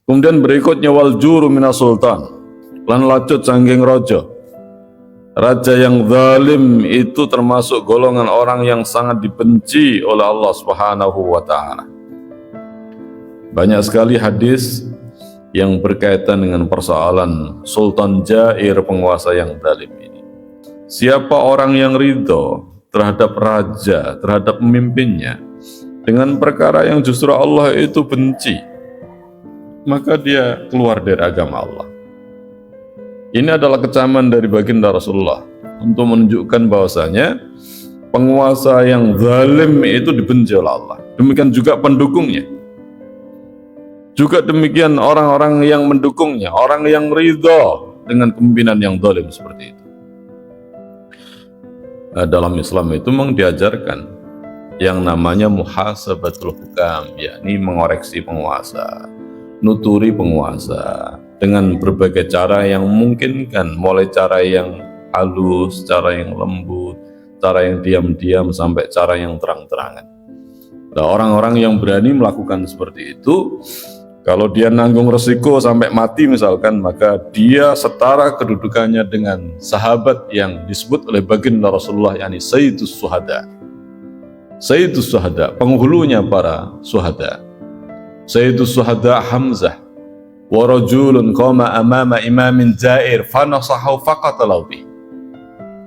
Kemudian berikutnya wal juru minas sultan, lan lacut sanggeng rojo. Raja yang zalim itu termasuk golongan orang yang sangat dibenci oleh Allah Subhanahu wa taala. Banyak sekali hadis yang berkaitan dengan persoalan sultan jair, penguasa yang zalim ini. Siapa orang yang ridho terhadap raja, terhadap pemimpinnya dengan perkara yang justru Allah itu benci, maka dia keluar dari agama Allah. Ini adalah kecaman dari baginda Rasulullah untuk menunjukkan bahwasanya penguasa yang zalim itu dibenci oleh Allah. Demikian juga pendukungnya. Juga demikian orang-orang yang mendukungnya, orang yang ridho dengan kepemimpinan yang zalim seperti itu. Nah, dalam Islam itu memang diajarkan yang namanya muhasabatul hukam, yakni mengoreksi penguasa, nuturi penguasa dengan berbagai cara yang memungkinkan, mulai cara yang halus, cara yang lembut, cara yang diam-diam, sampai cara yang terang-terangan. Nah, orang-orang yang berani melakukan seperti itu, kalau dia nanggung resiko sampai mati misalkan, maka dia setara kedudukannya dengan sahabat yang disebut oleh baginda Rasulullah, yakni Sayyidus Syuhada. Sayyidus Syuhada, penghulunya para syuhada. Sayyidus Syuhada Hamzah. Wa rajulun qama amama imamin jair fanasahu faqatalahu bi.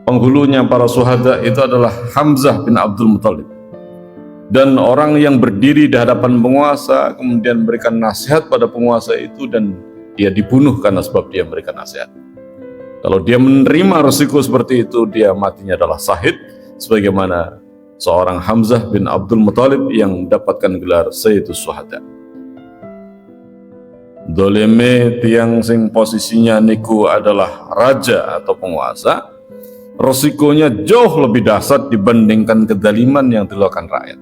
Penghulunya para syuhada itu adalah Hamzah bin Abdul Muthalib. Dan orang yang berdiri di hadapan penguasa kemudian memberikan nasihat pada penguasa itu, dan dia dibunuh karena sebab dia memberikan nasihat. Kalau dia menerima resiko seperti itu, dia matinya adalah syahid, sebagaimana seorang Hamzah bin Abdul Muthalib yang mendapatkan gelar Sayyidus Syuhada. Doleme tiang sing posisinya niku adalah raja atau penguasa, resikonya jauh lebih dahsyat dibandingkan kedaliman yang dilakukan rakyat.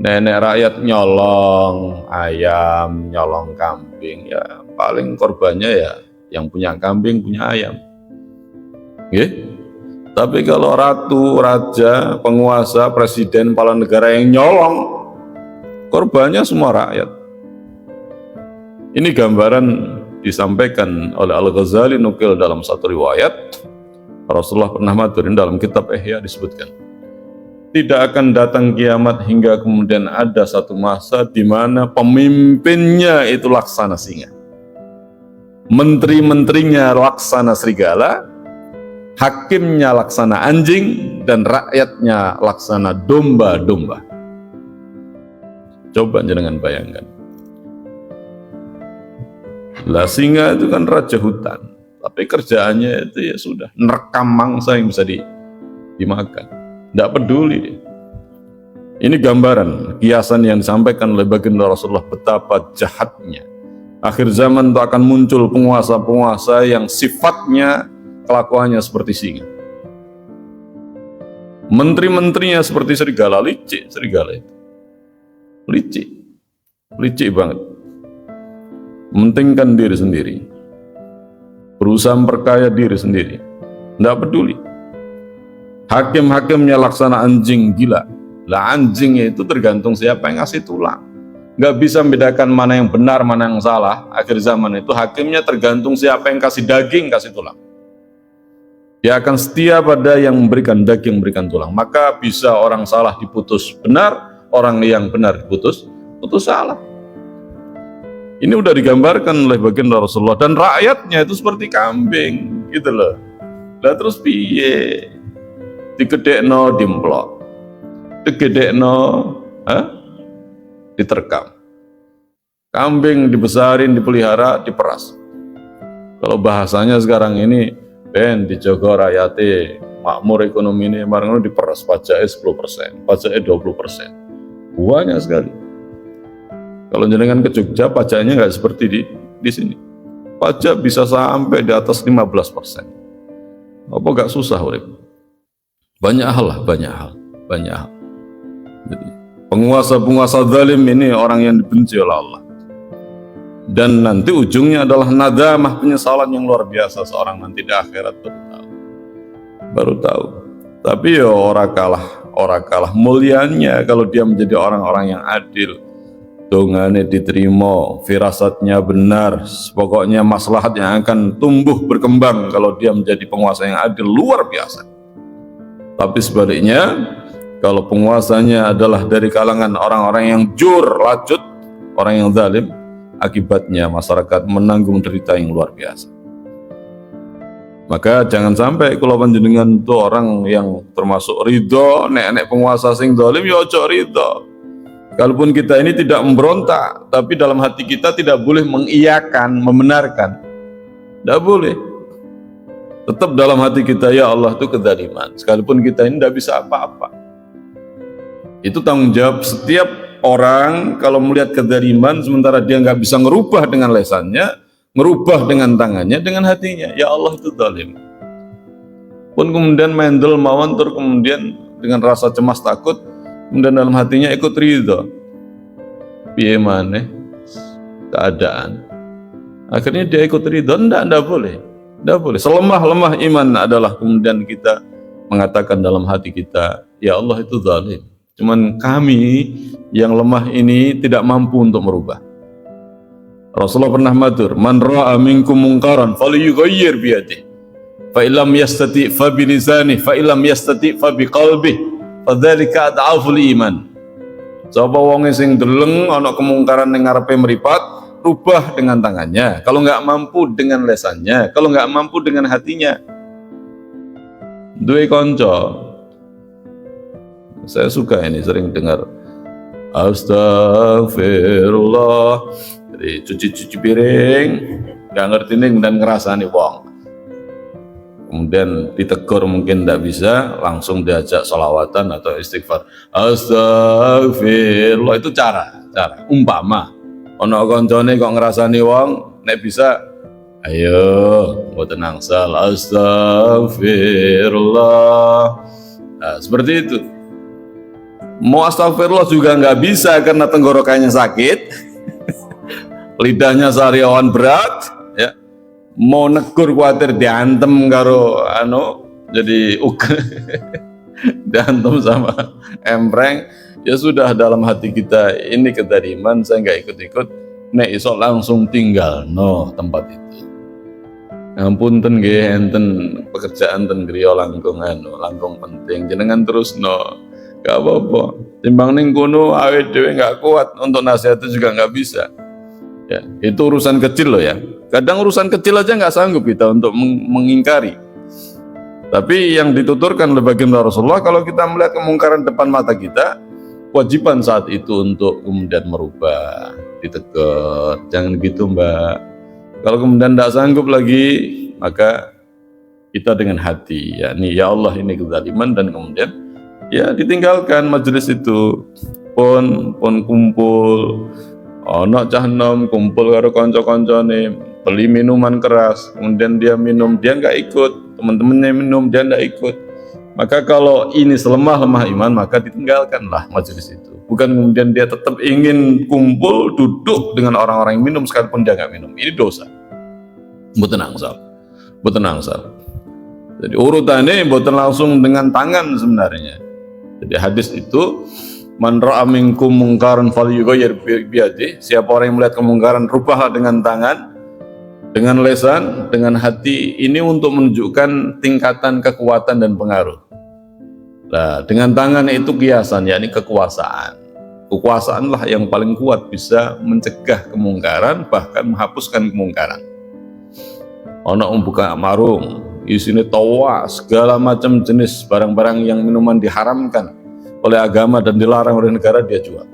Nenek rakyat nyolong ayam, nyolong kambing, ya paling korbannya ya yang punya kambing, punya ayam. Tapi kalau ratu, raja, penguasa, presiden, kepala negara yang nyolong, korbannya semua rakyat. Ini gambaran disampaikan oleh Al-Ghazali, nukil dalam satu riwayat. Rasulullah pernah maturin dalam kitab Ihya disebutkan, tidak akan datang kiamat hingga kemudian ada satu masa di mana pemimpinnya itu laksana singa, menteri-menterinya laksana serigala, hakimnya laksana anjing, dan rakyatnya laksana domba-domba. Coba jangan bayangkan. Lah singa itu kan raja hutan, tapi kerjaannya itu ya sudah nerekam mangsa yang bisa dimakan. Tidak peduli dia. Ini gambaran, kiasan yang disampaikan oleh baginda Rasulullah betapa jahatnya. Akhir zaman itu akan muncul penguasa-penguasa yang sifatnya, kelakuannya seperti singa. Menteri-menterinya seperti serigala, licik serigala itu. Licik banget. Mementingkan diri sendiri, berusaha memperkaya diri sendiri, tidak peduli. Hakim-hakimnya laksana anjing gila. Lah anjingnya itu tergantung siapa yang ngasih tulang. Nggak bisa membedakan mana yang benar, mana yang salah. Akhir zaman itu hakimnya tergantung siapa yang kasih daging, kasih tulang. Dia akan setia pada yang memberikan daging, memberikan tulang. Maka bisa orang salah diputus benar, orang yang benar diputus salah. Ini udah digambarkan oleh baginda Rasulullah, dan rakyatnya itu seperti kambing, gitu loh. Lah terus piye? Digedekno dimplok, digedekno diterkam. Kambing dibesarin, dipelihara, diperas. Kalau bahasanya sekarang ini, ben dijogo rakyate, makmur ekonomi ini, marang diperas, pajaknya 10%, pajaknya 20%. Banyak sekali. Kalau jenengan ke Jogja, pajaknya nggak seperti di sini. Pajak bisa sampai di atas 15%. Apa nggak susah, urip? Banyak hal. Jadi, penguasa-penguasa zalim ini orang yang dibenci oleh Allah. Dan nanti ujungnya adalah nadamah, penyesalan yang luar biasa seorang nanti di akhirat baru tahu. Tapi ya orang kalah mulianya kalau dia menjadi orang-orang yang adil. dongane diterima, firasatnya benar, pokoknya maslahat yang akan tumbuh berkembang kalau dia menjadi penguasa yang adil luar biasa. Tapi sebaliknya, kalau penguasanya adalah dari kalangan orang-orang yang jur, lacut, orang yang zalim, akibatnya masyarakat menanggung derita yang luar biasa. Maka jangan sampai kula panjenengan itu orang yang termasuk ridho nek penguasa sing zalim ya ojo ridho. Kalaupun kita ini tidak memberontak, tapi dalam hati kita tidak boleh mengiyakan, membenarkan. Tidak boleh. Tetap dalam hati kita, ya Allah itu kezaliman. Sekalipun kita ini tidak bisa apa-apa. Itu tanggung jawab setiap orang kalau melihat kezaliman, sementara dia nggak bisa ngerubah dengan lesannya, ngerubah dengan tangannya, dengan hatinya. Ya Allah itu zalim. Pun kemudian mendel mawon tur kemudian dengan rasa cemas takut, kemudian dalam hatinya ikut ridho. Piye maneh keadaan. Akhirnya dia ikut ridho, enggak boleh. Enggak boleh. Selemah-lemah iman adalah kemudian kita mengatakan dalam hati kita, ya Allah itu zalim. Cuman kami yang lemah ini tidak mampu untuk merubah. Rasulullah pernah matur, man ra'a minkum munkaran falyughayyir bi yadihi. Fa illam yastati fa bi lisanihi, fa illam yastati fa bi qalbihi. Fadzalika ad'aful iman. Sapa wong sing deleng ana kemungkaran ning ngarepe mripat, rubah dengan tangannya. Kalau nggak mampu dengan lesannya, kalau nggak mampu dengan hatinya. Duwe kanca, saya suka ini sering dengar astagfirullah, jadi cuci-cuci piring, nggak ngerti nih dan ngerasani wong. Kemudian ditegur mungkin tidak bisa, langsung diajak sholawatan atau istighfar. Astagfirullah, itu cara umpama ono koncone kok ngerasani wong, nek bisa ayo mboten angsal astagfirullah. Nah, seperti itu. Mau astagfirullah juga nggak bisa karena tenggorokannya sakit, lidahnya sariawan berat, ya. Mau negur khawatir diantem karo jadi diantem sama empreng. Ya sudah, dalam hati kita ini kezaliman, saya nggak ikut-ikut, nek iso langsung tinggal tempat itu. Ngapunten nggih enten pekerjaan ten griya langkung penting jenengan terus gak apa-apa. Timbang ning kono awake dhewe nggak kuat, untuk nasihat itu juga nggak bisa. Ya, itu urusan kecil loh ya. Kadang urusan kecil aja nggak sanggup kita untuk mengingkari. Tapi yang dituturkan oleh baginda Rasulullah, kalau kita melihat kemungkaran depan mata kita, kewajiban saat itu untuk kemudian merubah, ditegur, jangan gitu mbak. Kalau kemudian tidak sanggup lagi, maka kita dengan hati, yakni ya Allah ini kezaliman, dan kemudian ya ditinggalkan majelis itu. Pun kumpul, cah nom kumpul karo kanca-kancane, beli minuman keras, kemudian dia minum, dia nggak ikut, teman-temannya minum, dia nggak ikut. Maka kalau ini selemah-lemah iman, maka ditinggalkanlah majelis itu. Bukan kemudian dia tetap ingin kumpul, duduk dengan orang-orang yang minum sekalipun dia nggak minum. Ini dosa. Mboten angsal. Jadi urutannya mboten langsung dengan tangan sebenarnya. Jadi hadis itu, man ra'a minkum mungkaran falyughayyir bi yadihi. Siapa orang yang melihat kemungkaran, rubahlah dengan tangan, dengan lesan, dengan hati. Ini untuk menunjukkan tingkatan kekuatan dan pengaruh. Nah, dengan tangan itu kiasan, yakni kekuasaan. Kekuasaanlah yang paling kuat bisa mencegah kemungkaran, bahkan menghapuskan kemungkaran. Ono membuka warung, isinya tawa, segala macam jenis barang-barang yang minuman diharamkan oleh agama dan dilarang oleh negara, dia jual.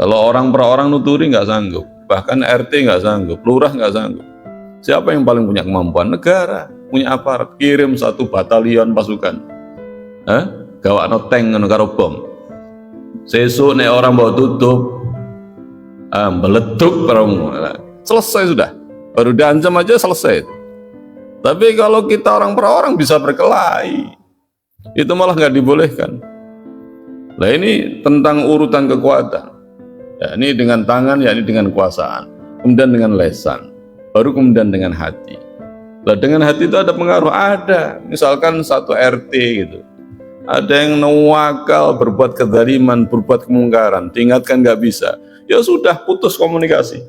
Kalau orang per orang nuturi nggak sanggup, bahkan RT nggak sanggup, lurah nggak sanggup. Siapa yang paling punya kemampuan? Negara, punya aparat, kirim 1 batalion pasukan, gawakno tank ngono karo bom. Sesuk nek orang bawa tutup, meleduk perang, selesai sudah. Baru diancam aja selesai. Tapi kalau kita orang per orang bisa berkelahi, itu malah nggak dibolehkan. Nah ini tentang urutan kekuatan. Ya, ini dengan tangan, ya ini dengan kekuasaan, kemudian dengan lesan, baru kemudian dengan hati. Nah dengan hati itu ada pengaruh, ada. Misalkan satu RT gitu, Ada yang nawakal, berbuat kezaliman, berbuat kemungkaran, diingatkan nggak bisa. Ya sudah, putus komunikasi.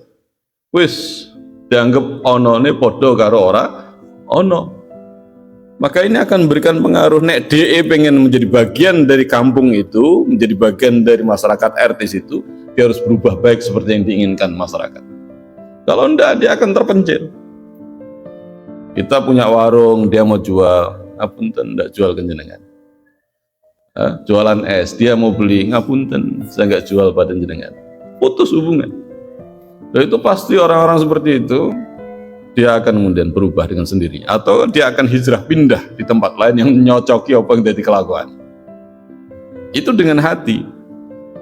Wis, dianggap ono ne podo karo ora ono. Maka ini akan memberikan pengaruh. Nek DE pengen menjadi bagian dari kampung itu, menjadi bagian dari masyarakat RT itu, dia harus berubah baik seperti yang diinginkan masyarakat. Kalau enggak, dia akan terpencil. Kita punya warung, dia mau jual, ngapunten, enggak jual ke jenengan. Jualan es, dia mau beli, ngapunten, saya nggak jual pada jenengan. Putus hubungan. Dan itu pasti orang-orang seperti itu, dia akan kemudian berubah dengan sendirinya. Atau dia akan hijrah pindah di tempat lain yang nyocoki apa yang jadi kelakuan. Itu dengan hati.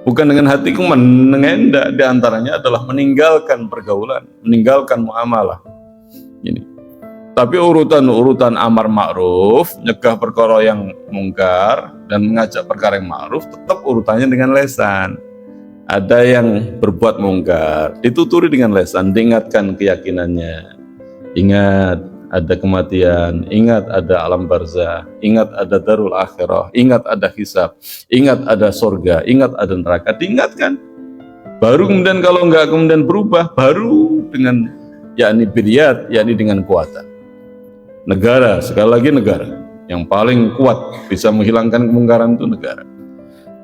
Bukan dengan hatiku mengendak, di antaranya adalah meninggalkan pergaulan, meninggalkan muamalah. Ini. Tapi urutan amar ma'ruf, nyegah perkara yang mungkar, dan mengajak perkara yang ma'ruf, tetap urutannya dengan lesan. Ada yang berbuat mungkar, dituturi dengan lesan, diingatkan keyakinannya. Ingat ada kematian, ingat ada alam barzah, ingat ada darul akhirah, ingat ada hisab, ingat ada surga, ingat ada neraka, diingatkan. Baru kemudian kalau enggak kemudian berubah, baru dengan yakni biryat, yakni dengan kekuatan. Negara, sekali lagi negara yang paling kuat bisa menghilangkan kemungkaran itu negara.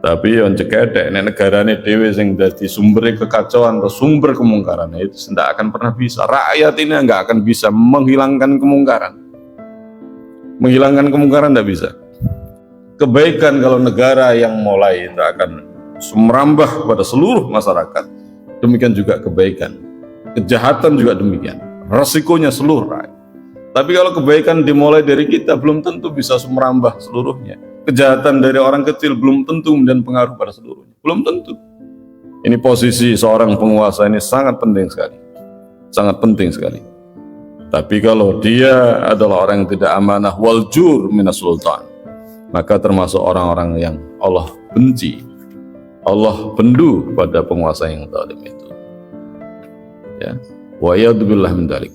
Tapi yang cekadek, negarane dhewe sing dadi sumber kekacauan atau sumber kemungkaran itu tidak akan pernah bisa. Rakyat ini enggak akan bisa menghilangkan kemungkaran. Menghilangkan kemungkaran tidak bisa. Kebaikan kalau negara yang mulai itu akan merambah pada seluruh masyarakat. Demikian juga kebaikan. Kejahatan juga demikian. Resikonya seluruh rakyat. Tapi kalau kebaikan dimulai dari kita, belum tentu bisa merambah seluruhnya. Kejahatan dari orang kecil belum tentu dan pengaruh pada seluruhnya. Belum tentu. Ini posisi seorang penguasa ini sangat penting sekali. Sangat penting sekali. Tapi kalau dia adalah orang yang tidak amanah, waljur minas sultan, maka termasuk orang-orang yang Allah benci. Allah bendu pada penguasa yang zalim itu. Ya. Wa yadzubillah min dzalik.